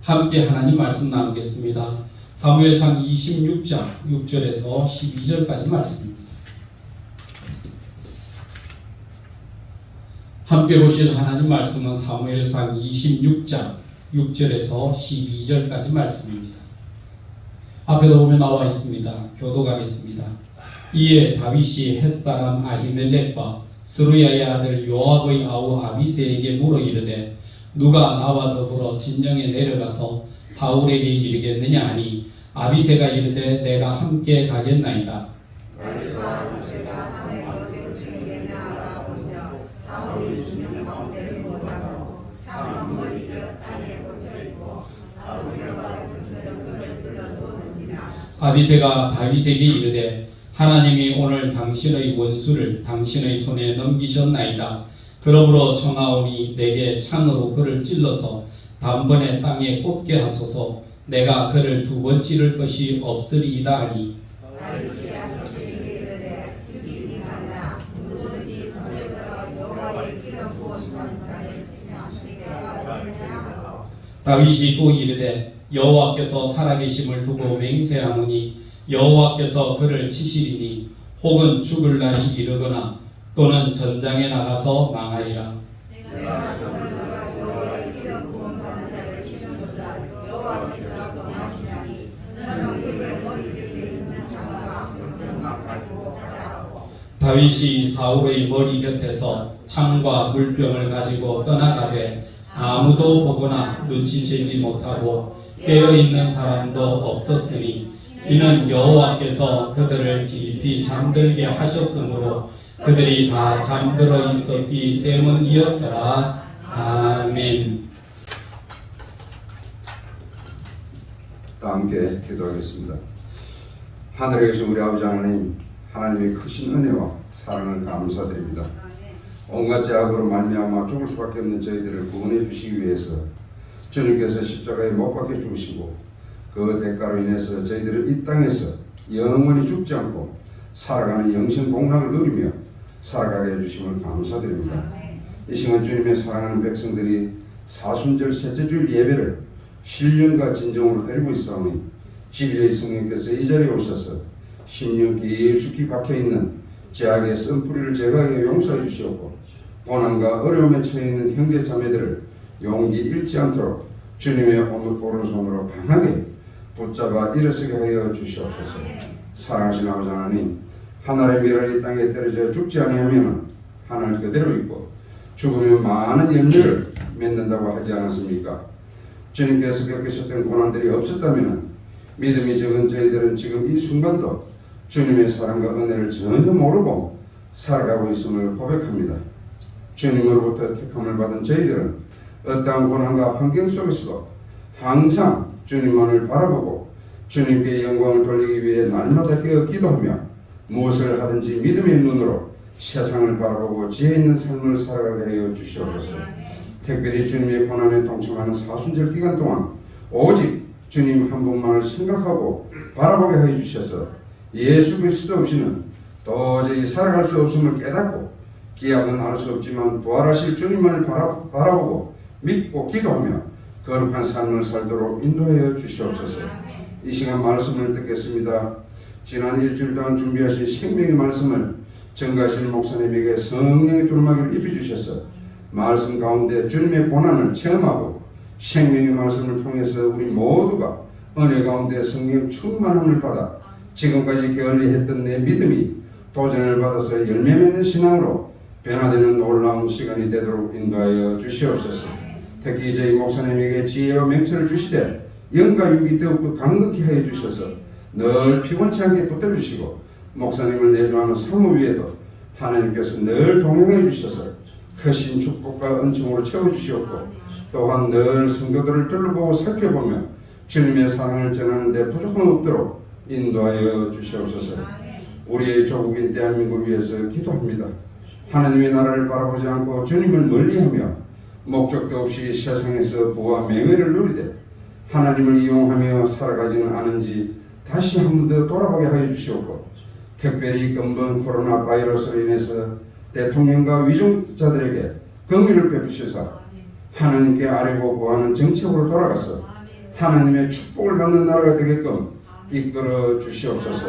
함께 하나님 말씀 나누겠습니다. 사무엘상 26장 6절에서 12절까지 말씀입니다. 함께 보실 하나님 말씀은 사무엘상 26장 6절에서 12절까지 말씀입니다. 앞에도 보면 나와 있습니다. 교독하겠습니다. 이에 다윗이 햇사람 아히멜렉과 스루야의 아들 요압의 아우 아비새에게 물어 이르되 누가 나와 더불어 진영에 내려가서 사울에게 이르겠느냐 하니 아비새가 이르되 내가 함께 가겠나이다. 아비새가 다윗에게 이르되 하나님이 오늘 당신의 원수를 당신의 손에 넘기셨나이다. 그러므로 청하오니 내게 창으로 그를 찔러서 단번에 땅에 꽂게 하소서. 내가 그를 두 번 찌를 것이 없으리이다 하니 다윗이 또 이르되 여호와께서 살아계심을 두고 맹세하노니 여호와께서 그를 치시리니 혹은 죽을 날이 이르거나 또는 전장에 나가서 망하리라. 다윗이 사울의 머리 곁에서 창과 물병을 가지고 떠나가되 아무도 보거나 눈치채지 못하고 깨어있는 사람도 없었으니 이는 여호와께서 그들을 깊이 잠들게 하셨으므로 그들이 다 잠들어 있었기 때문이었더라. 아멘. 다 함께 기도하겠습니다. 하늘에 계신 우리 아버지 하나님, 하나님의 크신 은혜와 사랑을 감사드립니다. 온갖 죄악으로 말미암아 죽을 수밖에 없는 저희들을 구원해 주시기 위해서 주님께서 십자가에 못 박혀 죽으시고 그 대가로 인해서 저희들을 이 땅에서 영원히 죽지 않고 살아가는 영생 복락을 누리며 살아가게 해주심을 감사드립니다. 이 시간 주님의 사랑하는 백성들이 사순절 셋째 주일 예배를 신령과 진정으로 드리고 있사오니 진리의 성령께서 이 자리에 오셔서 심령 깊숙이 박혀있는 죄악의 쓴뿌리를 제거하게 용서해 주시옵고 고난과 어려움에 처해 있는 형제 자매들을 용기 잃지 않도록 주님의 오른손으로 강하게 붙잡아 일어서게 하여 주시옵소서. 사랑하신 아버지 하나님, 하늘의 미랄이 땅에 떨어져 죽지 아니하면 하늘 그대로 있고 죽으면 많은 열매를 맺는다고 하지 않았습니까? 주님께서 겪으셨던 고난들이 없었다면 믿음이 적은 저희들은 지금 이 순간도 주님의 사랑과 은혜를 전혀 모르고 살아가고 있음을 고백합니다. 주님으로부터 택함을 받은 저희들은 어떠한 고난과 환경 속에서도 항상 주님만을 바라보고 주님께 영광을 돌리기 위해 날마다 깨어 기도하며 무엇을 하든지 믿음의 눈으로 세상을 바라보고 지혜 있는 삶을 살아가게 하여 주시옵소서. 특별히 주님의 고난에 동참하는 사순절 기간 동안 오직 주님 한 분만을 생각하고 바라보게 하여 주셔서 예수 그리스도 없이는 도저히 살아갈 수 없음을 깨닫고 기약은 알 수 없지만 부활하실 주님만을 바라보고 믿고 기도하며 거룩한 삶을 살도록 인도하여 주시옵소서. 이 시간 말씀을 듣겠습니다. 지난 일주일 동안 준비하신 생명의 말씀을 정가실 목사님에게 성령의 두루마기를 입혀주셔서 말씀 가운데 주님의 고난을 체험하고 생명의 말씀을 통해서 우리 모두가 은혜 가운데 성령 충만함을 받아 지금까지 게을리했던 내 믿음이 도전을 받아서 열매 맺는 신앙으로 변화되는 놀라운 시간이 되도록 인도하여 주시옵소서. 특히 저희 목사님에게 지혜와 맹세를 주시되 영과 육이 더욱더 강력히 하여 주셔서 늘 피곤치 않게 붙들어주시고 목사님을 내주하는 사무 위에도 하나님께서 늘 동행해 주셔서 크신 축복과 은총으로 채워주시옵고 또한 늘 성도들을 둘러보고 살펴보며 주님의 사랑을 전하는 데 부족함 없도록 인도하여 주시옵소서. 우리의 조국인 대한민국을 위해서 기도합니다. 하나님의 나라를 바라보지 않고 주님을 멀리하며 목적도 없이 세상에서 부와 명예를 누리되 하나님을 이용하며 살아가지는 않은지 다시 한 번 더 돌아보게 하여 주시옵고 특별히 근본 코로나 바이러스로 인해서 대통령과 위정자들에게 긍휼을 베푸시사 하나님께 아뢰고 구하는 정책으로 돌아가서 하나님의 축복을 받는 나라가 되게끔 이끌어 주시옵소서.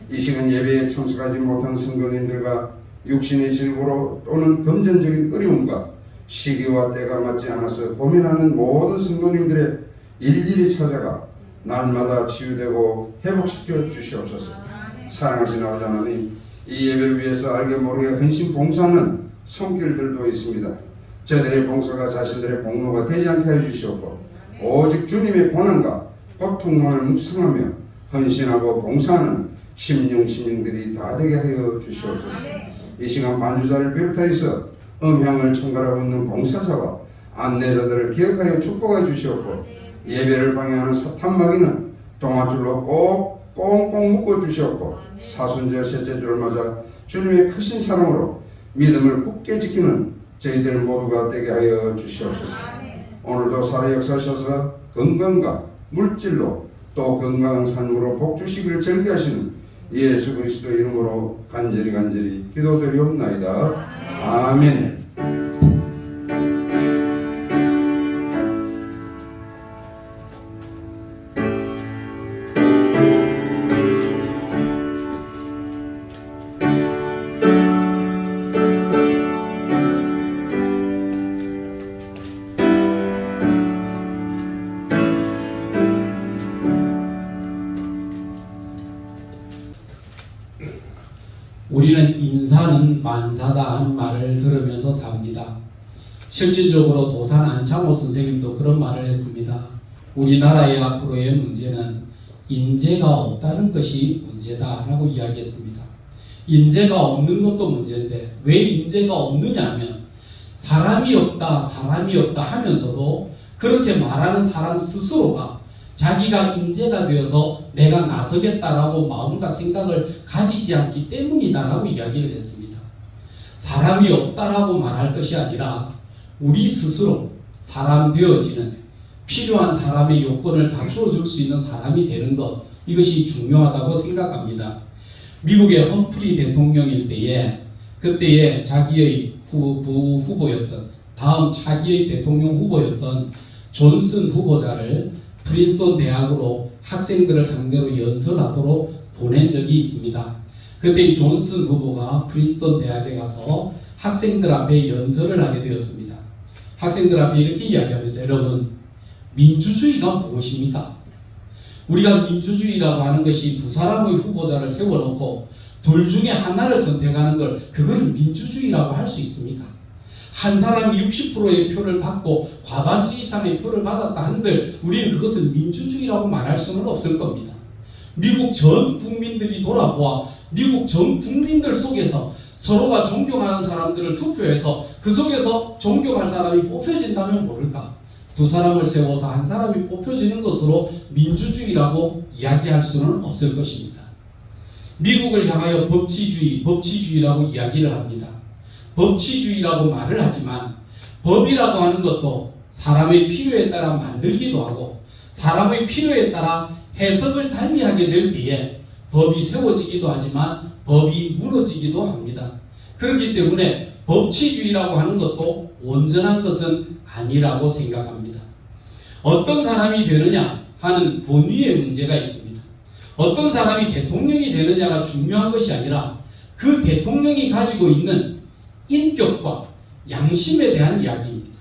이 시간 예배에 참석하지 못한 성도님들과 육신의 질고로 또는 금전적인 어려움과 시기와 때가 맞지 않아서 고민하는 모든 성도님들의 일일이 찾아가 날마다 치유되고 회복시켜 주시옵소서. 사랑하신 아버지 하나님, 이 예배를 위해서 알게 모르게 헌신 봉사하는 손길들도 있습니다. 저들의 봉사가 자신들의 공로가 되지 않게 해주시옵고 오직 주님의 고난과 고통만을 묵상하며 헌신하고 봉사하는 심령들이 다 되게 하여 주시옵소서. 이 시간 반주자를 비롯하여서 음향을 총괄하고 있는 봉사자와 안내자들을 기억하여 축복해 주시옵고 예배를 방해하는 사탄 마귀는 동아줄로 꼭 꽁꽁 묶어 주시옵고 사순절 셋째 주를 맞아 주님의 크신 사랑으로 믿음을 굳게 지키는 저희들 모두가 되게 하여 주시옵소서. 오늘도 살아 역사하셔서 건강과 물질로 또 건강한 삶으로 복 주시기를 절기하시는 예수 그리스도 이름으로 간절히 기도드리옵나이다. 아멘. 우리는 인사는 만사다 하는 말을 들으면서 삽니다. 실질적으로 도산 안창호 선생님도 그런 말을 했습니다. 우리나라의 앞으로의 문제는 인재가 없다는 것이 문제다라고 이야기했습니다. 인재가 없는 것도 문제인데 왜 인재가 없느냐 하면 사람이 없다 하면서도 그렇게 말하는 사람 스스로가 자기가 인재가 되어서 내가 나서겠다라고 마음과 생각을 가지지 않기 때문이다라고 이야기를 했습니다. 사람이 없다라고 말할 것이 아니라 우리 스스로 사람 되어지는 필요한 사람의 요건을 갖추어 줄 수 있는 사람이 되는 것, 이것이 중요하다고 생각합니다. 미국의 험프리 대통령일 때에 그때의 자기의 후보였던 다음 차기의 대통령 후보였던 존슨 후보자를 프린스턴 대학으로 학생들을 상대로 연설하도록 보낸 적이 있습니다. 그때 이 존슨 후보가 프린스턴 대학에 가서 학생들 앞에 연설을 하게 되었습니다. 학생들 앞에 이렇게 이야기합니다. 여러분, 민주주의가 무엇입니까? 우리가 민주주의라고 하는 것이 두 사람의 후보자를 세워놓고 둘 중에 하나를 선택하는 걸 그걸 민주주의라고 할 수 있습니까? 한 사람이 60%의 표를 받고 과반수 이상의 표를 받았다 한들 우리는 그것을 민주주의라고 말할 수는 없을 겁니다. 미국 전 국민들이 돌아보아 미국 전 국민들 속에서 서로가 존경하는 사람들을 투표해서 그 속에서 존경할 사람이 뽑혀진다면 모를까? 두 사람을 세워서 한 사람이 뽑혀지는 것으로 민주주의라고 이야기할 수는 없을 것입니다. 미국을 향하여 법치주의라고 이야기를 합니다. 법치주의라고 말을 하지만 법이라고 하는 것도 사람의 필요에 따라 만들기도 하고 사람의 필요에 따라 해석을 달리하게 될 때에 법이 세워지기도 하지만 법이 무너지기도 합니다. 그렇기 때문에 법치주의라고 하는 것도 온전한 것은 아니라고 생각합니다. 어떤 사람이 되느냐 하는 권위의 문제가 있습니다. 어떤 사람이 대통령이 되느냐가 중요한 것이 아니라 그 대통령이 가지고 있는 인격과 양심에 대한 이야기입니다.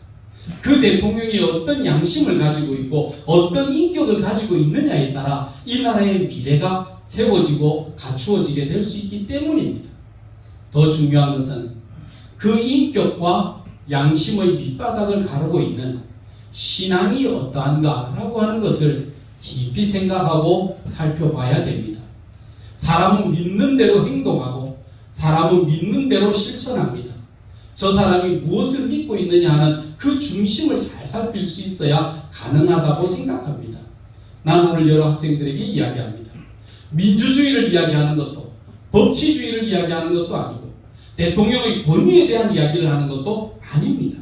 그 대통령이 어떤 양심을 가지고 있고 어떤 인격을 가지고 있느냐에 따라 이 나라의 미래가 세워지고 갖추어지게 될 수 있기 때문입니다. 더 중요한 것은 그 인격과 양심의 밑바닥을 가르고 있는 신앙이 어떠한가라고 하는 것을 깊이 생각하고 살펴봐야 됩니다. 사람은 믿는 대로 행동하고 사람은 믿는 대로 실천합니다. 저 사람이 무엇을 믿고 있느냐 하는 그 중심을 잘 살필 수 있어야 가능하다고 생각합니다. 난 오늘 여러 학생들에게 이야기합니다. 민주주의를 이야기하는 것도 법치주의를 이야기하는 것도 아니고 대통령의 권위에 대한 이야기를 하는 것도 아닙니다.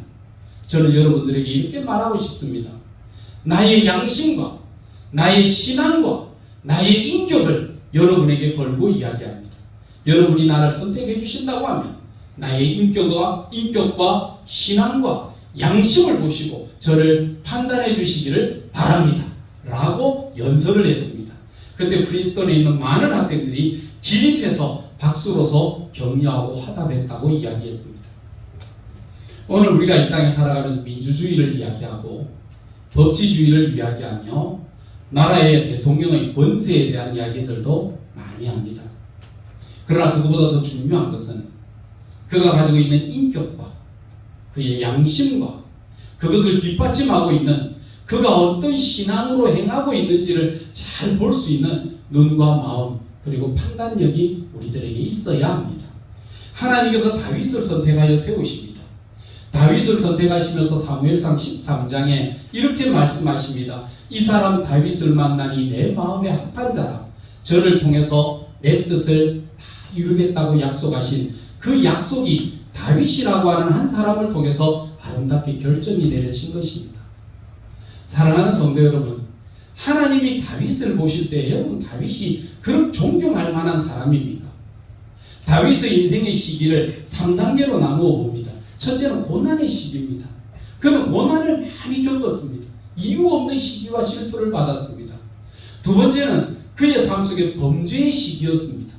저는 여러분들에게 이렇게 말하고 싶습니다. 나의 양심과 나의 신앙과 나의 인격을 여러분에게 걸고 이야기합니다. 여러분이 나를 선택해 주신다고 하면 나의 인격과 신앙과 양심을 보시고 저를 판단해 주시기를 바랍니다. 연설을 했습니다. 그때 프린스턴에 있는 많은 학생들이 기립해서 박수로서 격려하고 화답했다고 이야기했습니다. 오늘 우리가 이 땅에 살아가면서 민주주의를 이야기하고 법치주의를 이야기하며 나라의 대통령의 권세에 대한 이야기들도 많이 합니다. 그러나 그것보다 더 중요한 것은 그가 가지고 있는 인격과 그의 양심과 그것을 뒷받침하고 있는 그가 어떤 신앙으로 행하고 있는지를 잘 볼 수 있는 눈과 마음 그리고 판단력이 우리들에게 있어야 합니다. 하나님께서 다윗을 선택하여 세우십니다. 다윗을 선택하시면서 사무엘상 13장에 이렇게 말씀하십니다. 이 사람 다윗을 만나니 내 마음에 합한 자라. 저를 통해서 내 뜻을 다 이루겠다고 약속하신 그 약속이 다윗이라고 하는 한 사람을 통해서 아름답게 결정이 내려진 것입니다. 사랑하는 성도 여러분, 하나님이 다윗을 보실 때 여러분 다윗이 그런 존경할 만한 사람입니까? 다윗의 인생의 시기를 3단계로 나누어 봅니다. 첫째는 고난의 시기입니다. 그는 고난을 많이 겪었습니다. 이유 없는 시기와 질투를 받았습니다. 두 번째는 그의 삶 속에 범죄의 시기였습니다.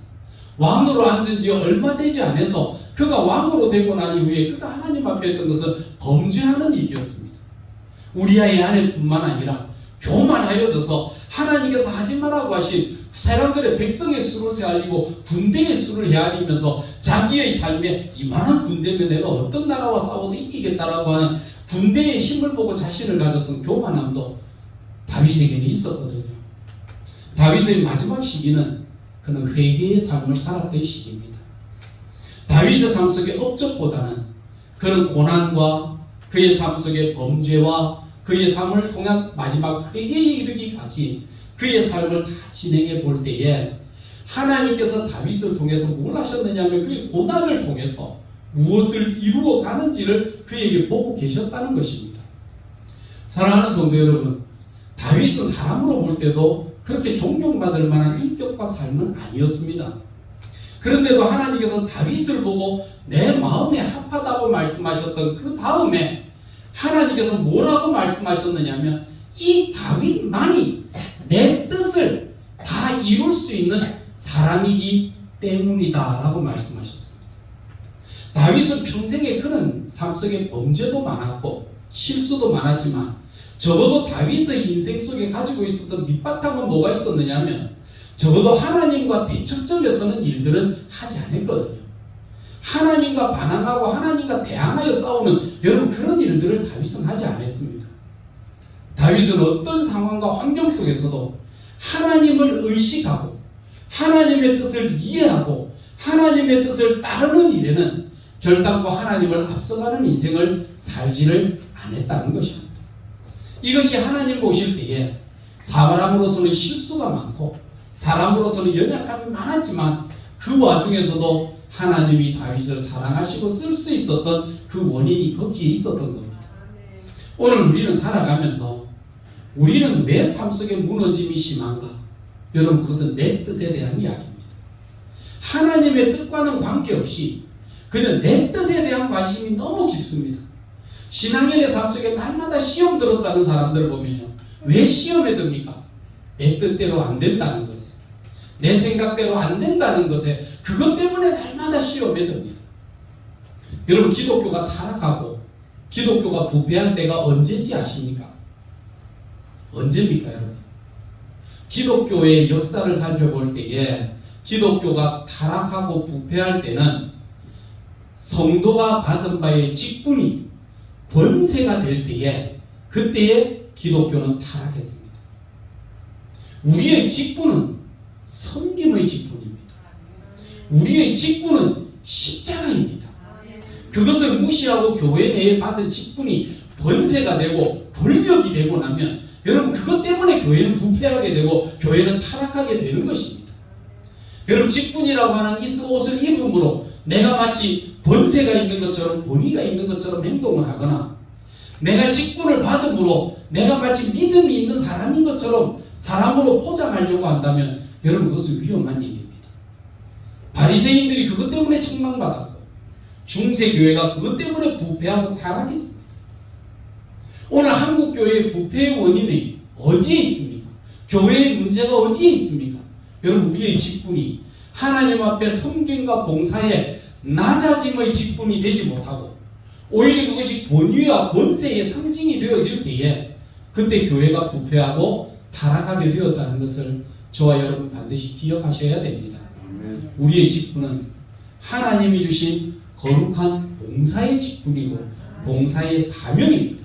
왕으로 앉은 지 얼마 되지 않아서 그가 왕으로 되고 난 이후에 그가 하나님 앞에 했던 것은 범죄하는 일이었습니다. 우리아의 아내뿐만 아니라 교만하여져서 하나님께서 하지 말라고 하신 사람들의 백성의 수를 헤아리고 군대의 수를 헤아리면서 자기의 삶에 이만한 군대면 내가 어떤 나라와 싸워도 이기겠다라고 하는 군대의 힘을 보고 자신을 가졌던 교만함도 다윗에게는 있었거든요. 다윗의 마지막 시기는 그는 회개의 삶을 살았던 시기입니다. 다윗의 삶 속의 업적보다는 그는 고난과 그의 삶 속의 범죄와 그의 삶을 통한 마지막 회개에 이르기까지 그의 삶을 다 진행해 볼 때에 하나님께서 다윗을 통해서 뭘 하셨느냐면 그의 고난을 통해서 무엇을 이루어 가는지를 그에게 보고 계셨다는 것입니다. 사랑하는 성도 여러분, 다윗은 사람으로 볼 때도 그렇게 존경받을 만한 인격과 삶은 아니었습니다. 그런데도 하나님께서는 다윗을 보고 내 마음에 합하다고 말씀하셨던 그 다음에 하나님께서 뭐라고 말씀하셨느냐면 이 다윗만이 내 뜻을 다 이룰 수 있는 사람이기 때문이다 라고 말씀하셨습니다. 다윗은 평생에 그런 삶 속에 범죄도 많았고 실수도 많았지만 적어도 다윗의 인생 속에 가지고 있었던 밑바탕은 뭐가 있었느냐면 적어도 하나님과 대척점에 서는 일들은 하지 않았거든요. 하나님과 반항하고 하나님과 대항하여 싸우는 여러분 그런 일들을 다윗은 하지 않았습니다. 다윗은 어떤 상황과 환경 속에서도 하나님을 의식하고 하나님의 뜻을 이해하고 하나님의 뜻을 따르는 일에는 결단코 하나님을 앞서가는 인생을 살지를 않았다는 것입니다. 이것이 하나님 보실 때에 사람으로서는 실수가 많고 사람으로서는 연약함이 많았지만 그 와중에서도 하나님이 다윗을 사랑하시고 쓸 수 있었던 그 원인이 거기에 있었던 겁니다. 오늘 우리는 살아가면서 우리는 왜 삶 속에 무너짐이 심한가? 여러분 그것은 내 뜻에 대한 이야기입니다. 하나님의 뜻과는 관계없이 그저 내 뜻에 대한 관심이 너무 깊습니다. 신앙인의 삶 속에 날마다 시험 들었다는 사람들을 보면요. 왜 시험에 듭니까? 내 뜻대로 안 된다는 것에, 내 생각대로 안 된다는 것에 그것 때문에 날마다 시험에 듭니다. 여러분 기독교가 타락하고 기독교가 부패할 때가 언제인지 아십니까? 언제입니까 여러분? 기독교의 역사를 살펴볼 때에 기독교가 타락하고 부패할 때는 성도가 받은 바의 직분이 권세가 될 때에 그때에 기독교는 타락했습니다. 우리의 직분은 섬김의 직분입니다. 우리의 직분은 십자가입니다. 그것을 무시하고 교회 내에 받은 직분이 번세가 되고 권력이 되고 나면 여러분 그것 때문에 교회는 부패하게 되고 교회는 타락하게 되는 것입니다. 여러분 직분이라고 하는 이 옷을 입음으로 내가 마치 번세가 있는 것처럼 권위가 있는 것처럼 행동을 하거나 내가 직분을 받음으로 내가 마치 믿음이 있는 사람인 것처럼 사람으로 포장하려고 한다면 여러분 그것은 위험한 일입니다. 바리새인들이 그것 때문에 책망받았고 중세교회가 그것 때문에 부패하고 타락했습니다. 오늘 한국교회의 부패의 원인이 어디에 있습니까? 교회의 문제가 어디에 있습니까? 여러분, 우리의 직분이 하나님 앞에 섬김과 봉사에 낮아짐의 직분이 되지 못하고 오히려 그것이 권위와 권세의 상징이 되어질 때에 그때 교회가 부패하고 타락하게 되었다는 것을 저와 여러분 반드시 기억하셔야 됩니다. 우리의 직분은 하나님이 주신 거룩한 봉사의 직분이고 봉사의 사명입니다.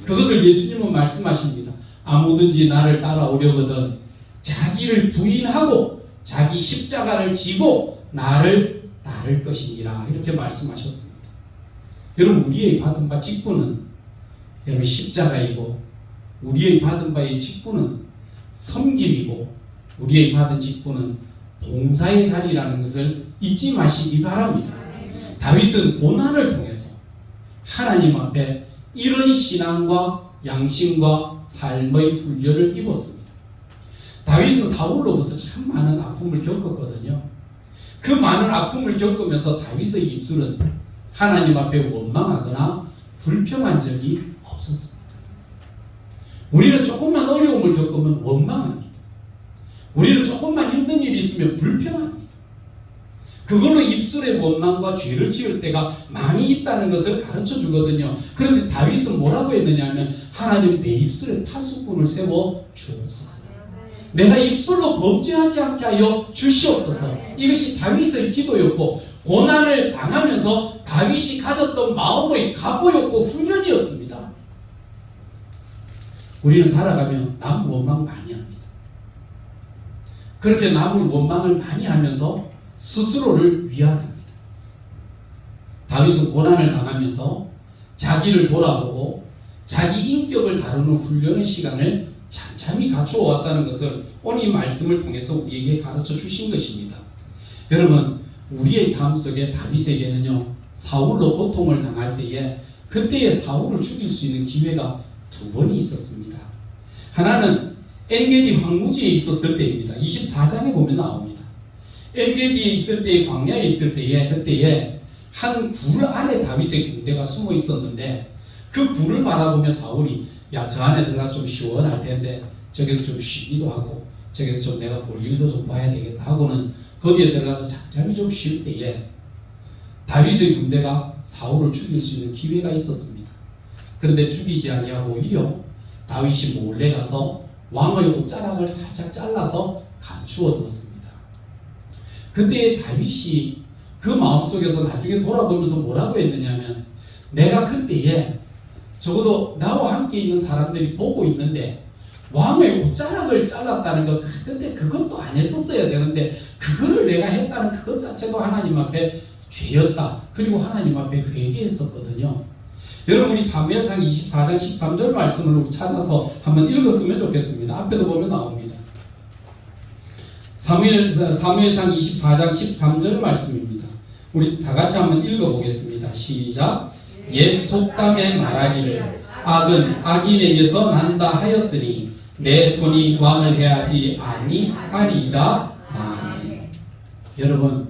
그것을 예수님은 말씀하십니다. 아무든지 나를 따라오려거든 자기를 부인하고 자기 십자가를 지고 나를 따를 것이니라, 이렇게 말씀하셨습니다. 여러분, 우리의 받은 바 직분은 여러분 십자가이고 우리의 받은 바의 직분은 섬김이고 우리의 받은 직분은 봉사의 자리라는 것을 잊지 마시기 바랍니다. 다윗은 고난을 통해서 하나님 앞에 이런 신앙과 양심과 삶의 훈련을 입었습니다. 다윗은 사울로부터 참 많은 아픔을 겪었거든요. 그 많은 아픔을 겪으면서 다윗의 입술은 하나님 앞에 원망하거나 불평한 적이 없었습니다. 우리는 조금만 어려움을 겪으면 원망합니다. 우리는 조금만 힘든 일이 있으면 불평합니다. 그걸로 입술에 원망과 죄를 지을 때가 많이 있다는 것을 가르쳐 주거든요. 그런데 다윗은 뭐라고 했느냐 하면 하나님, 내 입술에 파수꾼을 세워 주옵소서. 내가 입술로 범죄하지 않게 하여 주시옵소서. 이것이 다윗의 기도였고 고난을 당하면서 다윗이 가졌던 마음의 각오였고 훈련이었습니다. 우리는 살아가면 남 원망 많이 합니다. 그렇게 남을 원망을 많이 하면서 스스로를 위안합니다. 다윗은 고난을 당하면서 자기를 돌아보고 자기 인격을 다루는 훈련의 시간을 잠잠히 갖추어 왔다는 것을 오늘 이 말씀을 통해서 우리에게 가르쳐 주신 것입니다. 여러분, 우리의 삶 속에 다윗에게는요, 사울로 고통을 당할 때에 그때의 사울을 죽일 수 있는 기회가 두 번이 있었습니다. 하나는 엔게디 황무지에 있었을 때입니다. 24장에 보면 나옵니다. 엔게디에 있을 때에, 광야에 있을 때에, 그때에 한 굴 안에 다윗의 군대가 숨어 있었는데 그 굴을 바라보며 사울이, 야, 저 안에 들어가서 좀 시원할 텐데 저기서 좀 쉬기도 하고 저기서 좀 내가 볼 일도 좀 봐야 되겠다 하고는 거기에 들어가서 잠잠히 좀 쉴 때에 다윗의 군대가 사울을 죽일 수 있는 기회가 있었습니다. 그런데 죽이지 아니하고 오히려 다윗이 몰래 가서 왕의 옷자락을 살짝 잘라서 감추어 두었습니다. 그때 다윗이 그 마음속에서 나중에 돌아보면서 뭐라고 했느냐면, 내가 그때에 적어도 나와 함께 있는 사람들이 보고 있는데 왕의 옷자락을 잘랐다는 것, 근데 그것도 안 했었어야 되는데 그거를 내가 했다는 그것 자체도 하나님 앞에 죄였다. 그리고 하나님 앞에 회개했었거든요. 여러분, 우리 사무엘상 24장 13절 말씀을 우리 찾아서 한번 읽었으면 좋겠습니다. 앞에도 보면 나옵니다. 사무엘상 24장 13절 말씀입니다. 우리 다 같이 한번 읽어보겠습니다. 시작. 옛 속담에 말하기를 악은 악인에게서 난다 하였으니 내 손이 왕을 해하지 아니하리이다. 아멘. 여러분,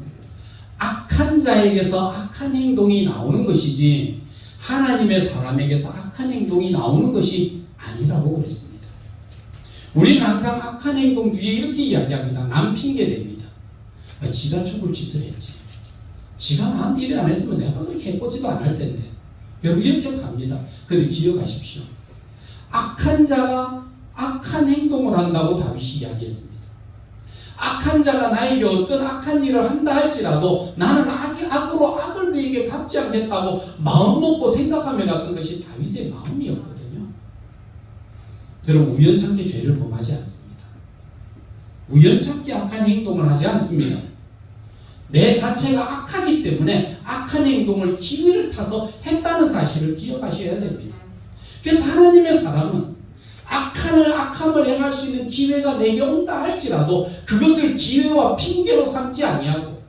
악한 자에게서 악한 행동이 나오는 것이지 하나님의 사람에게서 악한 행동이 나오는 것이 아니라고 그랬습니다. 우리는 항상 악한 행동 뒤에 이렇게 이야기합니다. 남 핑계 댑니다. 지가 죽을 짓을 했지. 지가 나한테 이래 안 했으면 내가 그렇게 해보지도 않을 텐데. 여러분, 이렇게 삽니다. 그런데 기억하십시오. 악한 자가 악한 행동을 한다고 다윗이 이야기했습니다. 악한 자가 나에게 어떤 악한 일을 한다 할지라도 나는 악으로 악을 그에게 갚지 않겠다고 마음먹고 생각하며 갔던 것이 다윗의 마음이었거든요. 여러분, 우연찮게 죄를 범하지 않습니다. 우연찮게 악한 행동을 하지 않습니다. 내 자체가 악하기 때문에 악한 행동을 기회를 타서 했다는 사실을 기억하셔야 됩니다. 그래서 하나님의 사람은 악함을 행할 수 있는 기회가 내게 온다 할지라도 그것을 기회와 핑계로 삼지 아니하고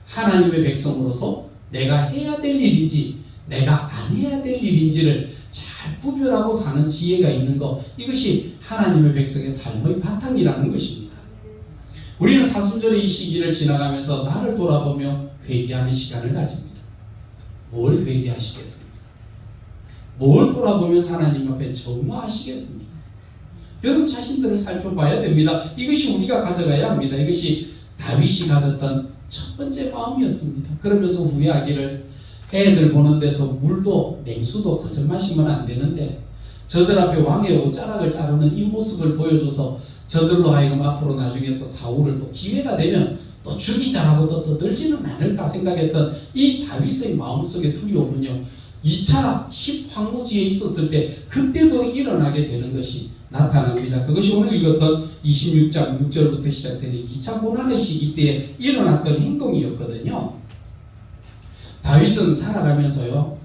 하나님의 백성으로서 내가 해야 될 일인지 내가 안 해야 될 일인지를 잘 구별하고 사는 지혜가 있는 것, 이것이 하나님의 백성의 삶의 바탕이라는 것입니다. 우리는 사순절의 이 시기를 지나가면서 나를 돌아보며 회개하는 시간을 가집니다. 뭘 회개하시겠습니까? 뭘 돌아보면서 하나님 앞에 전무하시겠습니까? 여러분 자신들을 살펴봐야 됩니다. 이것이 우리가 가져가야 합니다. 이것이 다윗이 가졌던 첫 번째 마음이었습니다. 그러면서 후회하기를 애들 보는 데서 물도 냉수도 거저 마시면 안 되는데 저들 앞에 왕의 옷자락을 자르는 이 모습을 보여줘서 저들로 하여금 앞으로 나중에 또 사울을 또 기회가 되면 또 죽이자라고 또 떠들지는 않을까 생각했던 이 다윗의 마음속의 두려움은요, 2차 10황무지에 있었을 때 그때도 일어나게 되는 것이 나타납니다. 그것이 오늘 읽었던 26장 6절부터 시작되는 2차 고난의 시기 때에 일어났던 행동이었거든요. 다윗은 살아가면서요,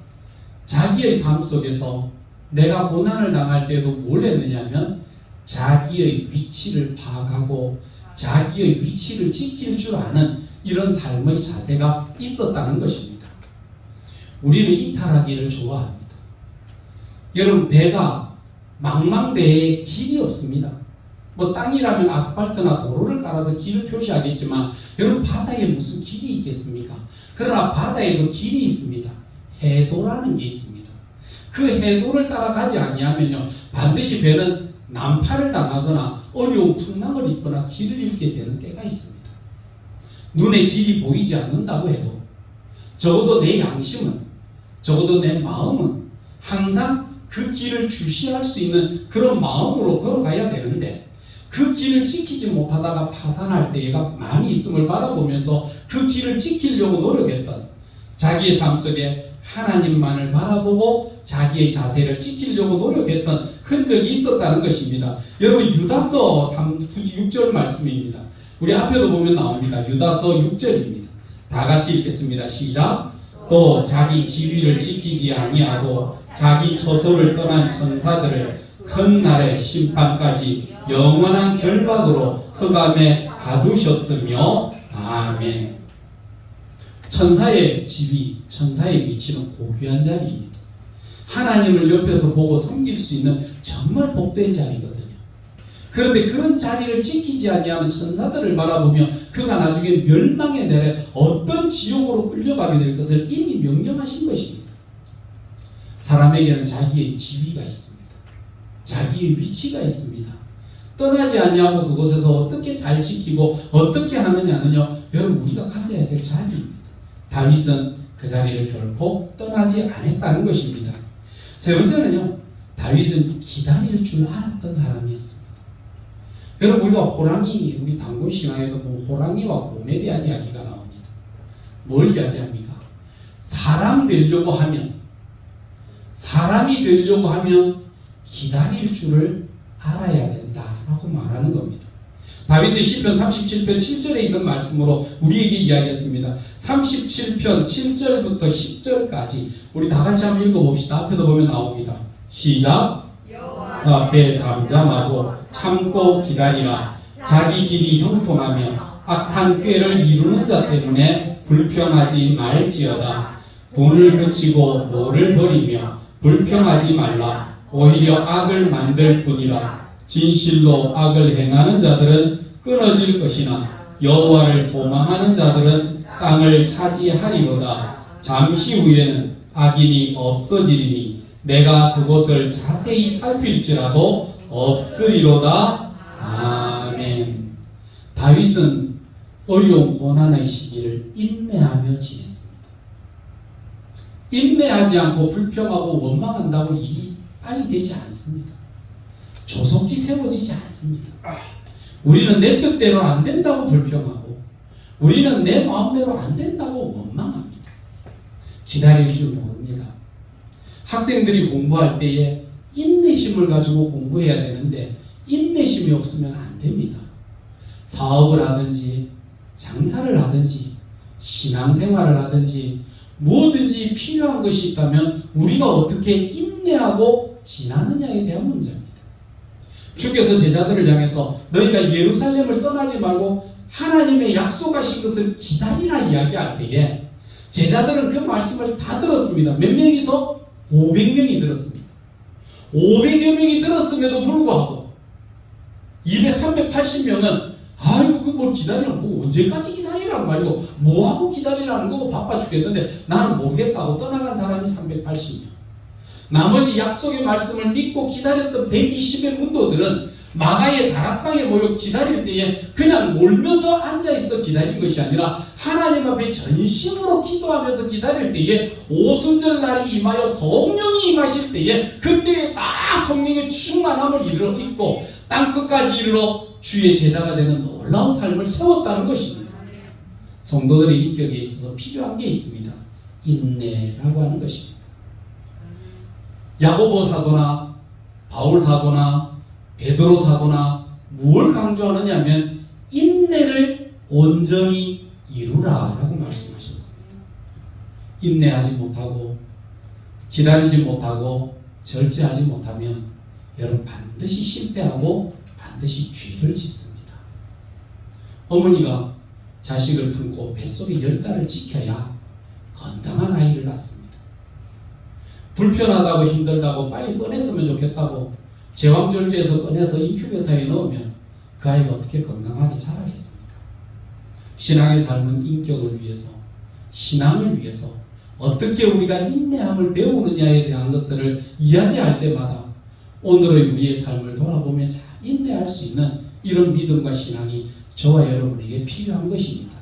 자기의 삶 속에서 내가 고난을 당할 때도 뭘 했느냐면 자기의 위치를 파악하고 자기의 위치를 지킬 줄 아는 이런 삶의 자세가 있었다는 것입니다. 우리는 이탈하기를 좋아합니다. 여러분, 배가 망망대해에 길이 없습니다. 뭐 땅이라면 아스팔트나 도로를 깔아서 길을 표시하겠지만 여러분, 바다에 무슨 길이 있겠습니까? 그러나 바다에도 길이 있습니다. 해도라는 게 있습니다. 그 해도를 따라가지 아니하면요, 반드시 배는 난파를 당하거나 어려운 풍랑을 입거나 길을 잃게 되는 때가 있습니다. 눈에 길이 보이지 않는다고 해도 적어도 내 양심은, 적어도 내 마음은 항상 그 길을 주시할 수 있는 그런 마음으로 걸어가야 되는데, 그 길을 지키지 못하다가 파산할 때가 많이 있음을 바라보면서 그 길을 지키려고 노력했던, 자기의 삶 속에 하나님만을 바라보고 자기의 자세를 지키려고 노력했던 흔적이 있었다는 것입니다. 여러분, 유다서 6절 말씀입니다. 우리 앞에도 보면 나옵니다. 유다서 6절입니다. 다 같이 읽겠습니다. 시작. 또 자기 지위를 지키지 아니하고 자기 처소를 떠난 천사들을 큰 날의 심판까지 영원한 결박으로 흑암에 가두셨으며. 아멘. 천사의 지위, 천사의 위치는 고귀한 자리입니다. 하나님을 옆에서 보고 섬길 수 있는 정말 복된 자리거든요. 그런데 그런 자리를 지키지 아니하는 천사들을 바라보며 그가 나중에 멸망의 날에 어떤 지옥으로 끌려가게 될 것을 이미 명령하신 것입니다. 사람에게는 자기의 지위가 있습니다. 자기의 위치가 있습니다. 떠나지 아니하고 그곳에서 어떻게 잘 지키고 어떻게 하느냐는요, 여러분, 우리가 가져야 될 자리입니다. 다윗은 그 자리를 결코 떠나지 않았다는 것입니다. 세 번째는요, 다윗은 기다릴 줄 알았던 사람이었습니다. 여러분, 우리가 호랑이, 우리 단군 신앙에도 보면 호랑이와 곰에 대한 이야기가 나옵니다. 뭘 이야기합니까? 사람이 되려고 하면 기다릴 줄을 알아야 된다라고 말하는 겁니다. 다윗의 시편 37편 7절에 있는 말씀으로 우리에게 이야기했습니다. 37편 7절부터 10절까지 우리 다 같이 한번 읽어봅시다. 앞에도 보면 나옵니다. 시작. 앞에 잠잠하고 참고 기다리라. 자기 길이 형통하며 악한 꾀를 이루는 자 때문에 불평하지 말지어다. 분을 그치고 노를 버리며 불평하지 말라. 오히려 악을 만들 뿐이라. 진실로 악을 행하는 자들은 끊어질 것이나 여호와를 소망하는 자들은 땅을 차지하리로다. 잠시 후에는 악인이 없어지리니 내가 그곳을 자세히 살필지라도 없으리로다. 아멘. 다윗은 어려운 고난의 시기를 인내하며 지냈습니다. 인내하지 않고 불평하고 원망한다고 일이 빨리 되지 않습니다. 조속히 세워지지 않습니다. 우리는 내 뜻대로 안 된다고 불평하고 우리는 내 마음대로 안 된다고 원망합니다. 기다릴 줄 모릅니다. 학생들이 공부할 때에 인내심을 가지고 공부해야 되는데 인내심이 없으면 안 됩니다. 사업을 하든지 장사를 하든지 신앙생활을 하든지 뭐든지 필요한 것이 있다면 우리가 어떻게 인내하고 지나느냐에 대한 문제입니다. 주께서 제자들을 향해서 너희가 예루살렘을 떠나지 말고 하나님의 약속하신 것을 기다리라 이야기할 때에 제자들은 그 말씀을 다 들었습니다. 몇 명이서? 500명이 들었습니다. 500여 명이 들었음에도 불구하고 380명은 아이고 그뭘 기다리라, 뭐 언제까지 기다리란 말이고 뭐하고 기다리라는 거고 바빠 죽겠는데 나는 모르겠다고 떠나간 사람이 380명. 나머지 약속의 말씀을 믿고 기다렸던 120의 문도들은 마가의 다락방에 모여 기다릴 때에 그냥 몰면서 앉아있어 기다린 것이 아니라 하나님 앞에 전심으로 기도하면서 기다릴 때에 오순절 날이 임하여 성령이 임하실 때에 그때에 다 성령의 충만함을 이르러 있고 땅끝까지 이르러 주의 제자가 되는 놀라운 삶을 세웠다는 것입니다. 성도들의 인격에 있어서 필요한 게 있습니다. 인내라고 하는 것입니다. 야고보 사도나 바울 사도나 베드로 사도나 무엇을 강조하느냐 하면 인내를 온전히 이루라라고 말씀하셨습니다. 인내하지 못하고 기다리지 못하고 절제하지 못하면 여러분 반드시 실패하고 반드시 죄를 짓습니다. 어머니가 자식을 품고 뱃속에 10달을 지켜야 건강한 아이를 낳습니다. 불편하다고 힘들다고 빨리 꺼냈으면 좋겠다고 제왕절개에서 꺼내서 인큐베이터에 넣으면 그 아이가 어떻게 건강하게 자라겠습니까? 신앙의 삶은 인격을 위해서, 신앙을 위해서 어떻게 우리가 인내함을 배우느냐에 대한 것들을 이야기할 때마다 오늘의 우리의 삶을 돌아보며 잘 인내할 수 있는 이런 믿음과 신앙이 저와 여러분에게 필요한 것입니다.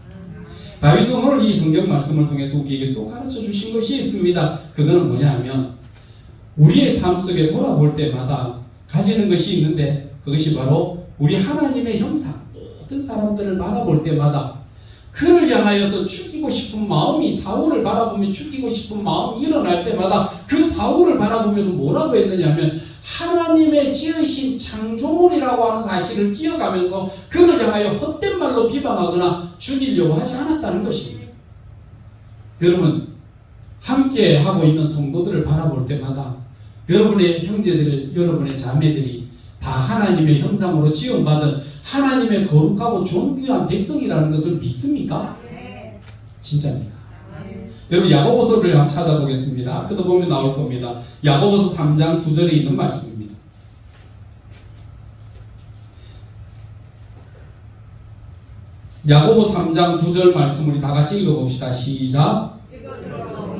다윗은 오늘 이 성경 말씀을 통해서 우리에게 또 가르쳐 주신 것이 있습니다. 그거는 뭐냐 하면 우리의 삶 속에 돌아볼 때마다 가지는 것이 있는데 그것이 바로 우리 하나님의 형상, 모든 사람들을 바라볼 때마다 그를 향하여서 죽이고 싶은 마음이 사울을 바라보며 죽이고 싶은 마음이 일어날 때마다 그 사울을 바라보면서 뭐라고 했느냐 하면 하나님의 지으신 창조물이라고 하는 사실을 기억하면서 그를 향하여 헛된 말로 비방하거나 죽이려고 하지 않았다는 것입니다. 여러분 함께 하고 있는 성도들을 바라볼 때마다 여러분의 형제들, 여러분의 자매들이 다 하나님의 형상으로 지음받은 하나님의 거룩하고 존귀한 백성이라는 것을 믿습니까? 네. 진짜입니다. 여러분 야고보서를 한번 찾아보겠습니다. 앞에도 보면 나올 겁니다. 야고보서 3장 9절에 있는 말씀입니다. 야고보 3장 9절 말씀 우리 다 같이 읽어봅시다. 시작.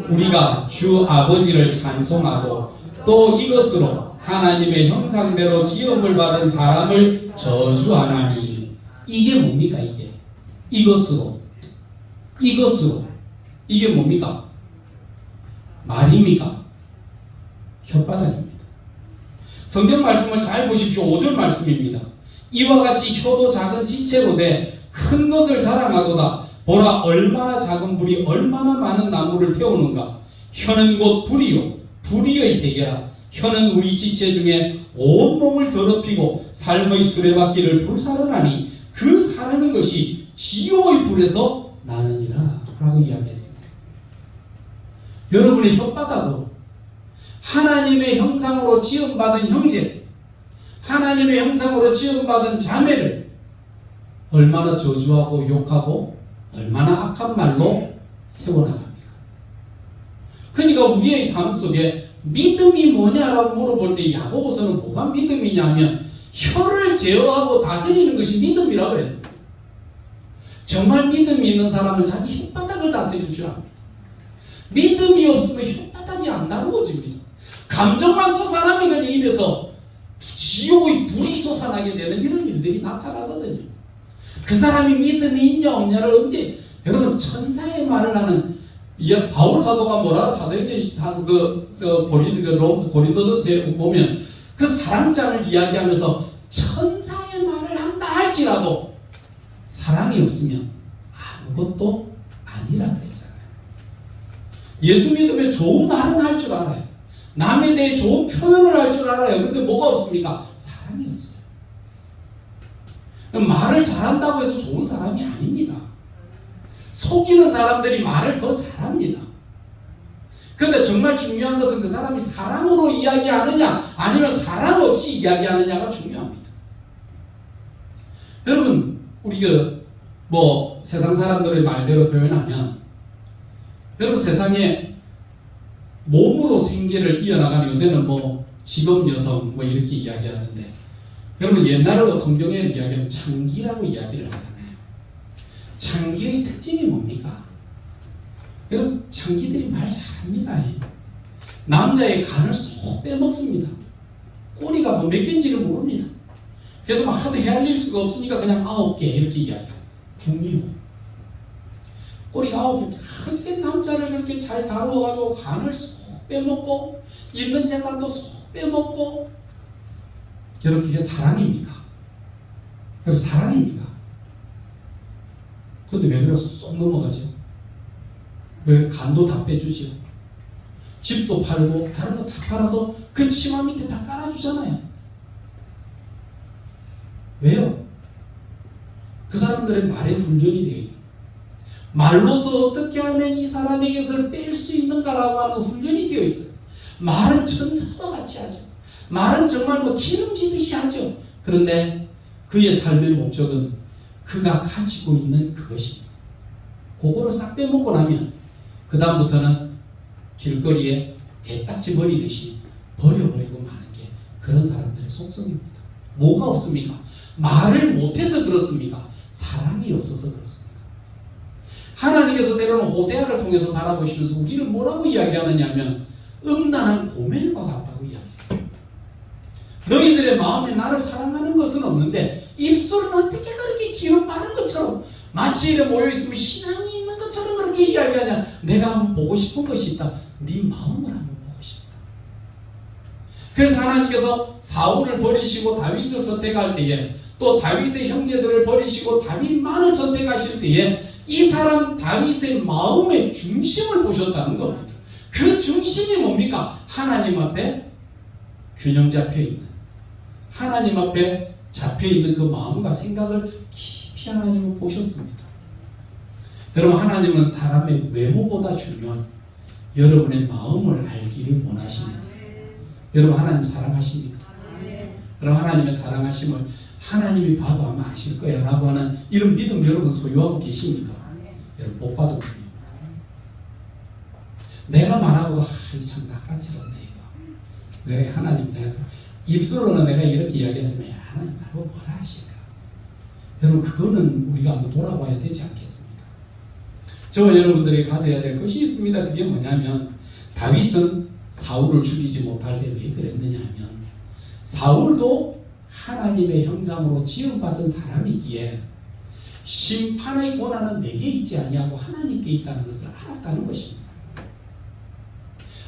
우리가 주 아버지를 찬송하고 또 이것으로 하나님의 형상대로 지음을 받은 사람을 저주하나니. 이게 뭡니까? 이것으로 이게 뭡니까? 말입니까? 혓바닥입니다. 성경 말씀을 잘 보십시오. 5절 말씀입니다. 이와 같이 혀도 작은 지체로 돼 큰 것을 자랑하도다. 보라 얼마나 작은 불이 얼마나 많은 나무를 태우는가. 혀는 곧 불이요 불의의 세계라. 혀는 우리 지체 중에 온몸을 더럽히고 삶의 수레바퀴를 불사르나니 그 사르는 것이 지옥의 불에서 나느니라 라고 이야기했습니다. 여러분의 혓바닥으로 하나님의 형상으로 지음받은 형제, 하나님의 형상으로 지음받은 자매를 얼마나 저주하고 욕하고 얼마나 악한 말로 세워나갑니까? 그러니까 우리의 삶 속에 믿음이 뭐냐라고 물어볼 때 야고보서는 뭐가 믿음이냐면 혀를 제어하고 다스리는 것이 믿음이라고 그랬습니다. 정말 믿음이 있는 사람은 자기 혓바닥을 다스릴 줄 압니다. 믿음이 없으면 혓바닥이 안 다루어집니다. 감정만 솟아나면 그냥 입에서 지옥의 불이 솟아나게 되는 이런 일들이 나타나거든요. 그 사람이 믿음이 있냐 없냐를 언제 여러분 천사의 말을 하는 바울 사도가 뭐라 사도행전 고린도서에 보면 그 사랑장을 이야기하면서 천사의 말을 한다 할지라도 사랑이 없으면 아무것도 아니라 그랬잖아요. 예수 믿으면 좋은 말은 할 줄 알아요. 남에 대해 좋은 표현을 할 줄 알아요. 근데 뭐가 없습니까? 사랑이 없어요. 말을 잘한다고 해서 좋은 사람이 아닙니다. 속이는 사람들이 말을 더 잘합니다. 그런데 정말 중요한 것은 그 사람이 사랑으로 이야기하느냐 아니면 사랑 없이 이야기하느냐가 중요합니다. 여러분 우리 세상 사람들의 말대로 표현하면 여러분 세상에 몸으로 생계를 이어나가는 요새는 직업 여성 이렇게 이야기하는데 여러분 옛날로 성경에 이야기하면 창기라고 이야기를 하잖아요. 창기의 특징이 뭡니까? 여러분 창기들이 말 잘합니다. 남자의 간을 쏙 빼먹습니다. 꼬리가 몇 개인지를 모릅니다. 그래서 막 하도 헤아릴 수가 없으니까 그냥 9개 이렇게 이야기해요. 중이호. 꼬리가 9개. 어떻게 남자를 그렇게 잘 다루어가지고 간을 쏙 빼먹고 있는 재산도 쏙 빼먹고. 여러분 그게 사랑입니까? 여러분 사랑입니까? 근데 왜 그래 쏙 넘어가죠? 왜 간도 다 빼주죠? 집도 팔고 다른 거 다 팔아서 그 치마 밑에 다 깔아주잖아요. 왜요? 그 사람들의 말에 훈련이 되어 있어요. 말로서 어떻게 하면 이 사람에게서 뺄 수 있는가라고 하는 훈련이 되어 있어요. 말은 천사와 같이 하죠. 말은 정말 뭐 기름지듯이 하죠. 그런데 그의 삶의 목적은 그가 가지고 있는 그것입니다. 그거를 싹 빼먹고 나면 그 다음부터는 길거리에 개딱지 버리듯이 버려버리고 마는 게 그런 사람들의 속성입니다. 뭐가 없습니까? 말을 못해서 그렇습니까? 사랑이 없어서 그렇습니다. 하나님께서 때로는 호세아를 통해서 바라보시면서 우리를 뭐라고 이야기하느냐 하면 음란한 고멜과 같다고 이야기했어요. 너희들의 마음에 나를 사랑하는 것은 없는데 입술은 어떻게 그렇게 기름 바른 것처럼 마치 이래 모여있으면 신앙이 있는 것처럼 그렇게 이야기하냐. 내가 한번 보고 싶은 것이 있다. 네 마음을 한번 보고 싶다. 그래서 하나님께서 사울을 버리시고 다윗을 선택할 때에 또 다윗의 형제들을 버리시고 다윗만을 선택하실 때에 이 사람 다윗의 마음의 중심을 보셨다는 겁니다. 그 중심이 뭡니까? 하나님 앞에 균형 잡혀 있는, 하나님 앞에 잡혀 있는 그 마음과 생각을 깊이 하나님은 보셨습니다. 여러분 하나님은 사람의 외모보다 중요한 여러분의 마음을 알기를 원하십니다. 여러분 하나님 사랑하십니까? 여러분 하나님의 사랑하심을 하나님이 봐도 아마 아실 거야 라고 하는 이런 믿음 여러분 소유하고 계십니까? 여러분 복 받은 분이에요. 내가 말하고도 참 낯가지럽네 이거. 내가 하나님 내가 입술로는 내가 이렇게 이야기했으면 하나님 나보고 뭐라 하실까? 여러분 그거는 우리가 한번 돌아봐야 되지 않겠습니까? 저와 여러분들이 가져야 될 것이 있습니다. 그게 뭐냐면 다윗은 사울을 죽이지 못할 때 왜 그랬느냐 하면 사울도 하나님의 형상으로 지음받은 사람이기에 심판의 권한은 내게 있지 아니하고 하나님께 있다는 것을 알았다는 것입니다.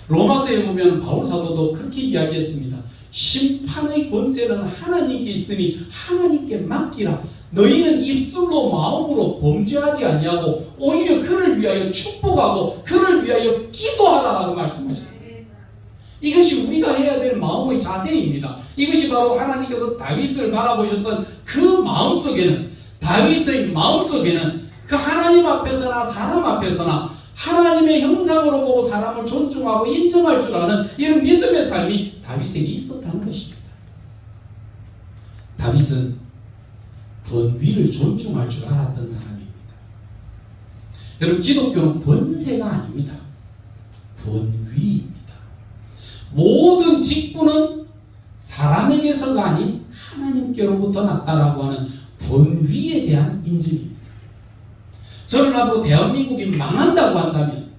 로마서에 보면 바울 사도도 그렇게 이야기했습니다. 심판의 권세는 하나님께 있으니 하나님께 맡기라. 너희는 입술로 마음으로 범죄하지 아니하고 오히려 그를 위하여 축복하고 그를 위하여 기도하라라고 말씀하셨어요. 이것이 우리가 해야 될 마음의 자세입니다. 이것이 바로 하나님께서 다윗을 바라보셨던 그 마음속에는, 다윗의 마음속에는 그 하나님 앞에서나 사람 앞에서나 하나님의 형상으로 보고 사람을 존중하고 인정할 줄 아는 이런 믿음의 삶이 다윗에게 있었다는 것입니다. 다윗은 권위를 존중할 줄 알았던 사람입니다. 여러분 기독교는 권세가 아닙니다. 권위입니다. 모든 직분은 사람에게서가 아닌 하나님께로부터 났다라고 하는 권위에 대한 인증입니다. 저는 앞으로 대한민국이 망한다고 한다면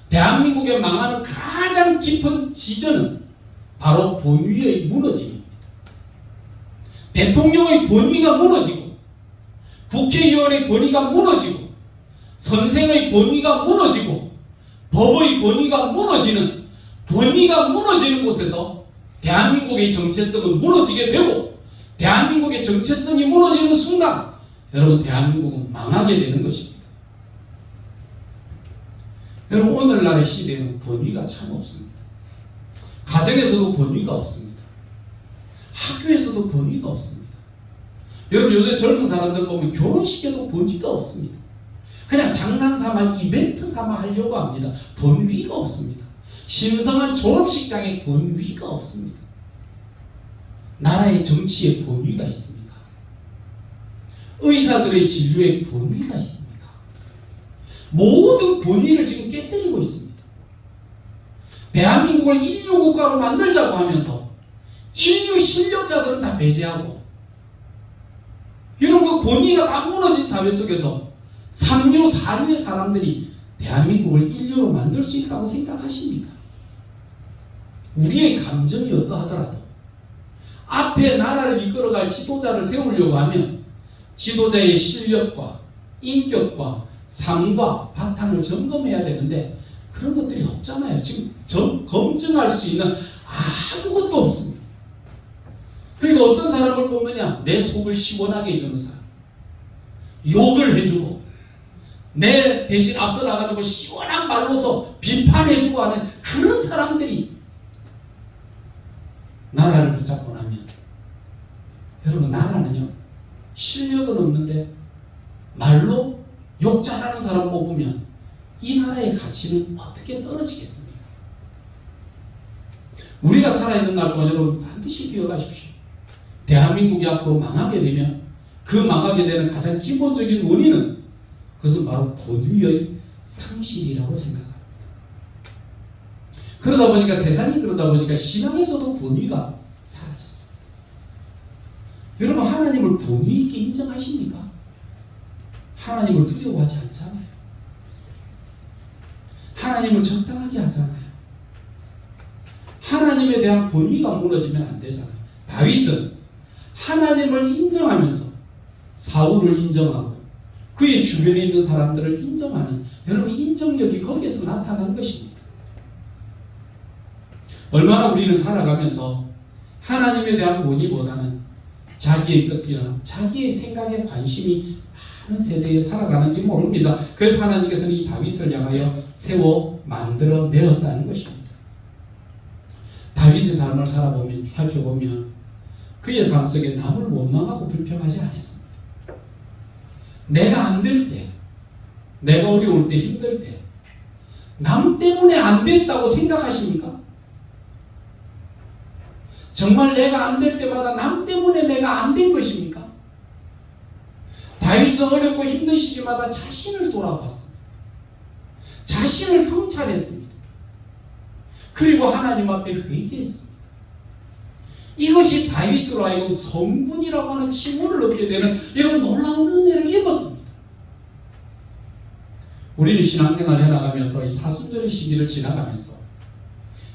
대한민국에 망하는 가장 깊은 지전은 바로 권위의 무너짐입니다. 대통령의 권위가 무너지고 국회의원의 권위가 무너지고 선생의 권위가 무너지고 법의 권위가 무너지는 권위가 무너지는 곳에서 대한민국의 정체성은 무너지게 되고 대한민국의 정체성이 무너지는 순간 여러분 대한민국은 망하게 되는 것입니다. 여러분 오늘날의 시대에는 권위가 참 없습니다. 가정에서도 권위가 없습니다. 학교에서도 권위가 없습니다. 여러분 요새 젊은 사람들 보면 결혼식에도 권위가 없습니다. 그냥 장난삼아 이벤트 삼아 하려고 합니다. 권위가 없습니다. 신성한 졸업식장에 권위가 없습니다. 나라의 정치에 권위가 있습니까? 의사들의 진료에 권위가 있습니까? 모든 권위를 지금 깨뜨리고 있습니다. 대한민국을 인류국가로 만들자고 하면서 인류 실력자들은 다 배제하고 이런 그 권위가 다 무너진 사회 속에서 3류, 4류의 사람들이 대한민국을 인류로 만들 수 있다고 생각하십니까? 우리의 감정이 어떠하더라도 앞에 나라를 이끌어갈 지도자를 세우려고 하면 지도자의 실력과 인격과 삶과 바탕을 점검해야 되는데 그런 것들이 없잖아요. 지금 검증할 수 있는 아무것도 없습니다. 그러니까 어떤 사람을 보느냐? 내 속을 시원하게 해주는 사람, 욕을 해주고 내 대신 앞서 나가지고 시원한 말로서 비판해주고 하는 그런 사람들이 나라를 붙잡고 나면, 여러분, 나라는요 실력은 없는데 말로 욕 잘하는 사람 뽑으면 이 나라의 가치는 어떻게 떨어지겠습니까? 우리가 살아있는 날 동안 여러분 반드시 기억하십시오. 대한민국이 앞으로 망하게 되면 그 망하게 되는 가장 기본적인 원인은 그것은 바로 권위의 상실이라고 생각합니다. 그러다 보니까 세상이 그러다 보니까 신앙에서도 권위가 사라졌습니다. 여러분, 하나님을 권위 있게 인정하십니까? 하나님을 두려워하지 않잖아요. 하나님을 적당하게 하잖아요. 하나님에 대한 권위가 무너지면 안 되잖아요. 다윗은 하나님을 인정하면서 사울을 인정하고 그의 주변에 있는 사람들을 인정하는, 여러분, 인정력이 거기에서 나타난 것입니다. 얼마나 우리는 살아가면서 하나님에 대한 권위보다는 자기의 뜻이나 자기의 생각에 관심이 많은 세대에 살아가는지 모릅니다. 그래서 하나님께서는 이 다윗을 향하여 세워 만들어 내었다는 것입니다. 다윗의 삶을 살펴보면 그의 삶 속에 남을 원망하고 불평하지 않았습니다. 내가 안 될 때, 내가 어려울 때, 힘들 때 남 때문에 안 됐다고 생각하십니까? 정말 내가 안 될 때마다 남 때문에 내가 안 된 것입니까? 다윗은 어렵고 힘든 시기마다 자신을 돌아봤습니다. 자신을 성찰했습니다. 그리고 하나님 앞에 회개했습니다. 이것이 다윗으로 하여금 성군이라고 하는 칭호를 얻게 되는 이런 놀라운 은혜를 입었습니다. 우리는 신앙생활을 해나가면서 이 사순절의 시기를 지나가면서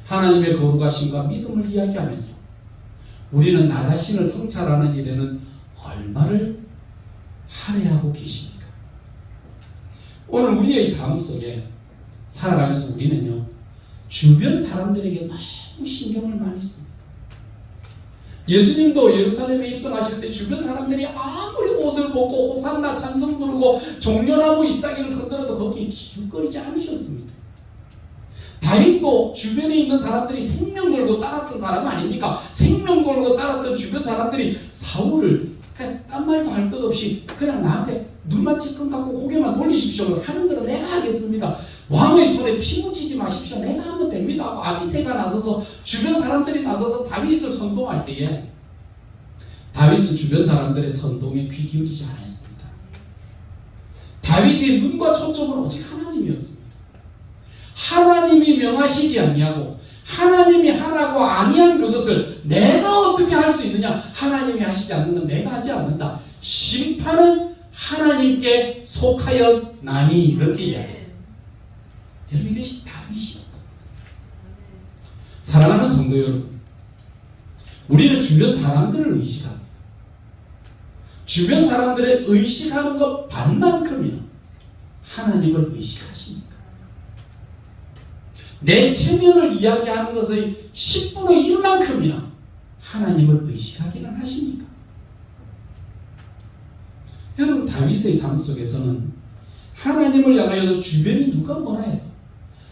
하나님의 거룩하심과 믿음을 이야기하면서 우리는 나 자신을 성찰하는 일에는 얼마를 할애하고 계십니까? 오늘 우리의 삶 속에 살아가면서 우리는요 주변 사람들에게 너무 신경을 많이 씁니다. 예수님도 예루살렘에 입성하실 때 주변 사람들이 아무리 옷을 벗고 호산나 찬송 부르고 종려나무 잎사귀를 흔들어도 거기에 기웃거리지 않으셨습니다. 다윗도 주변에 있는 사람들이 생명 걸고 따랐던 사람 아닙니까? 생명 걸고 따랐던 주변 사람들이 사울을 딴 말도 할 것 없이 그냥 나한테 눈만 찔끔 감고 고개만 돌리십시오. 하는 거는 내가 하겠습니다. 왕의 손에 피 묻히지 마십시오. 내가 하면 됩니다. 하고 아비새가 나서서 주변 사람들이 나서서 다윗을 선동할 때에 다윗은 주변 사람들의 선동에 귀 기울이지 않았습니다. 다윗의 눈과 초점은 오직 하나님이었습니다. 하나님이 명하시지 아니하고 하나님이 하라고 아니한 그것을 내가 어떻게 할 수 있느냐? 하나님이 하시지 않는 건 내가 하지 않는다. 심판은 하나님께 속하였나니, 이렇게 이야기했습니다. 여러분, 이것이 다윗이었습니다. 사랑하는 성도 여러분, 우리는 주변 사람들을 의식합니다. 주변 사람들의 의식하는 것 반만큼이나 하나님을 의식하십니까? 내 체면을 이야기하는 것의 10분의 1만큼이나 하나님을 의식하기는 하십니까? 여러분, 다윗의 삶 속에서는 하나님을 향하여서 주변이 누가 뭐라 해도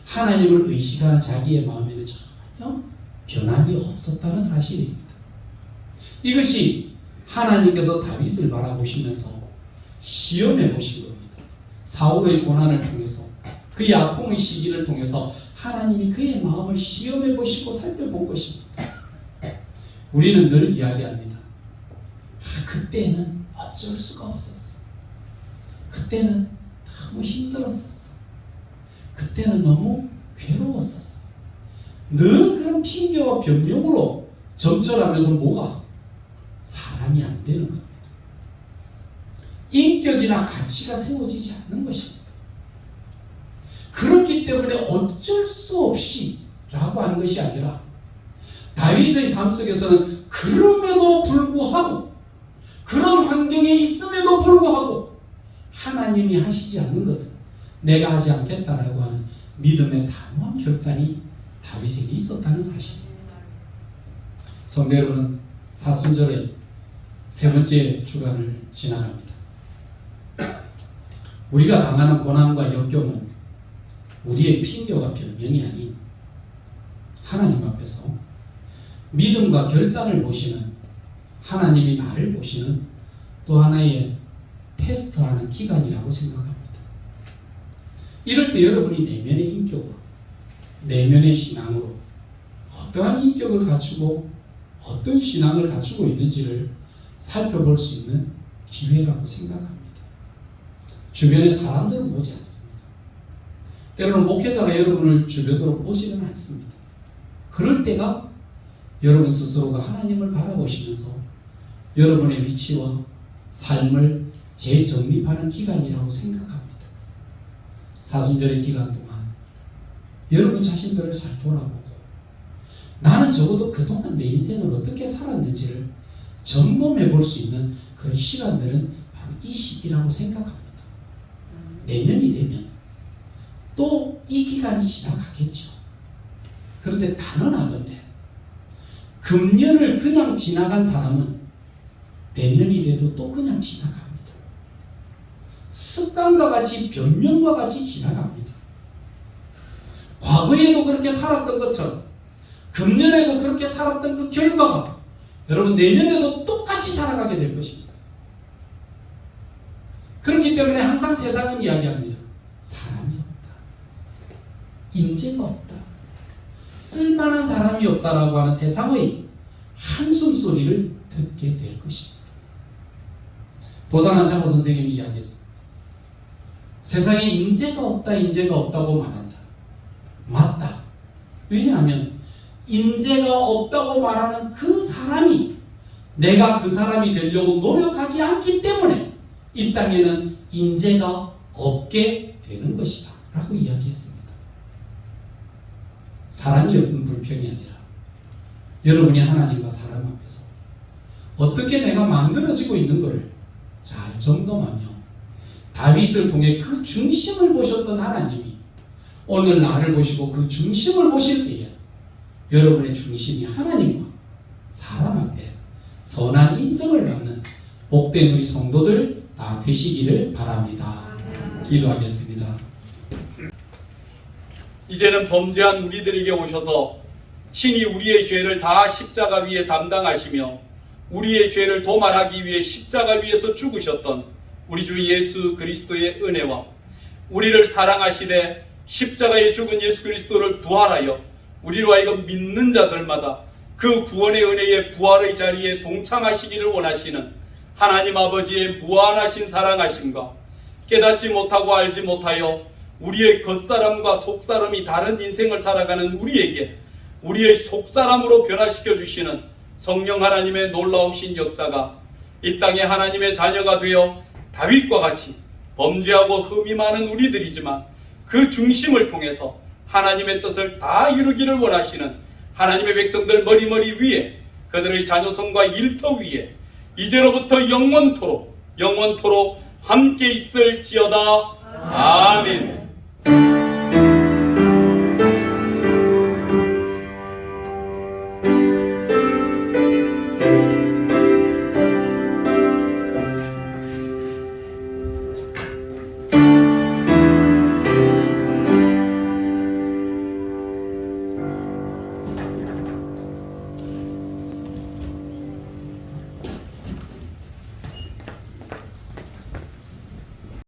하나님을 의식하는 자기의 마음에는 전혀 변함이 없었다는 사실입니다. 이것이 하나님께서 다윗을 바라보시면서 시험해 보신 겁니다. 사울의 고난을 통해서, 그의 아픔의 시기를 통해서 하나님이 그의 마음을 시험해 보시고 살펴본 것입니다. 우리는 늘 이야기합니다. 그때는 어쩔 수가 없었어. 그때는 너무 힘들었었어. 그때는 너무 괴로웠었어. 늘 그런 핑계와 변명으로 점철하면서 뭐가? 사람이 안 되는 겁니다. 인격이나 가치가 세워지지 않는 것입니다. 그렇기 때문에 어쩔 수 없이 라고 하는 것이 아니라 다윗의 삶 속에서는 그럼에도 불구하고, 그런 환경에 있음에도 불구하고 하나님이 하시지 않는 것은 내가 하지 않겠다라고 하는 믿음의 단호한 결단이 다윗에게 있었다는 사실입니다. 성도 여러분, 사순절의 세 번째 주간을 지나갑니다. 우리가 당하는 고난과 역경은 우리의 핑계와 변명이 아닌 하나님 앞에서 믿음과 결단을 보시는, 하나님이 나를 보시는 또 하나의 테스트하는 기간이라고 생각합니다. 이럴 때 여러분이 내면의 인격으로, 내면의 신앙으로 어떠한 인격을 갖추고 어떤 신앙을 갖추고 있는지를 살펴볼 수 있는 기회라고 생각합니다. 주변의 사람들은 보지 않습니다. 때로는 목회자가 여러분을 주변으로 보지는 않습니다. 그럴 때가 여러분 스스로가 하나님을 바라보시면서 여러분의 위치와 삶을 재정립하는 기간이라고 생각합니다. 사순절의 기간 동안 여러분 자신들을 잘 돌아보고, 나는 적어도 그동안 내 인생을 어떻게 살았는지를 점검해 볼 수 있는 그런 시간들은 바로 이 시기라고 생각합니다. 내년이 되면 또 이 기간이 지나가겠죠. 그런데 단언하건대 금년을 그냥 지나간 사람은 내년이 돼도 또 그냥 지나갑니다. 습관과 같이, 변명과 같이 지나갑니다. 과거에도 그렇게 살았던 것처럼 금년에도 그렇게 살았던 그 결과가 여러분 내년에도 똑같이 살아가게 될 것입니다. 그렇기 때문에 항상 세상은 이야기합니다. 사람이 없다, 인재가 없다, 쓸만한 사람이 없다라고 하는 세상의 한숨 소리를 듣게 될 것입니다. 도산한 장로 선생님이 이야기했습니다. 세상에 인재가 없다, 인재가 없다고 말한다. 맞다. 왜냐하면 인재가 없다고 말하는 그 사람이 내가 그 사람이 되려고 노력하지 않기 때문에 이 땅에는 인재가 없게 되는 것이다 라고 이야기했습니다. 사람이 없는 불평이 아니라 여러분이 하나님과 사람 앞에서 어떻게 내가 만들어지고 있는 것을 잘 점검하며 다윗을 통해 그 중심을 보셨던 하나님이 오늘 나를 보시고 그 중심을 보실 때에 여러분의 중심이 하나님과 사람 앞에 선한 인정을 받는 복된 우리 성도들 다 되시기를 바랍니다. 기도하겠습니다. 이제는 범죄한 우리들에게 오셔서 친히 우리의 죄를 다 십자가 위에 담당하시며 우리의 죄를 도말하기 위해 십자가 위에서 죽으셨던 우리 주 예수 그리스도의 은혜와 우리를 사랑하시되 십자가에 죽은 예수 그리스도를 부활하여 우리로 하여금 믿는 자들마다 그 구원의 은혜의 부활의 자리에 동참하시기를 원하시는 하나님 아버지의 무한하신 사랑하심과 깨닫지 못하고 알지 못하여 우리의 겉사람과 속사람이 다른 인생을 살아가는 우리에게 우리의 속사람으로 변화시켜 주시는 성령 하나님의 놀라우신 역사가 이 땅에 하나님의 자녀가 되어 다윗과 같이 범죄하고 흠이 많은 우리들이지만 그 중심을 통해서 하나님의 뜻을 다 이루기를 원하시는 하나님의 백성들 머리머리 위에 그들의 자녀성과 일터 위에 이제로부터 영원토록 함께 있을지어다. 아멘.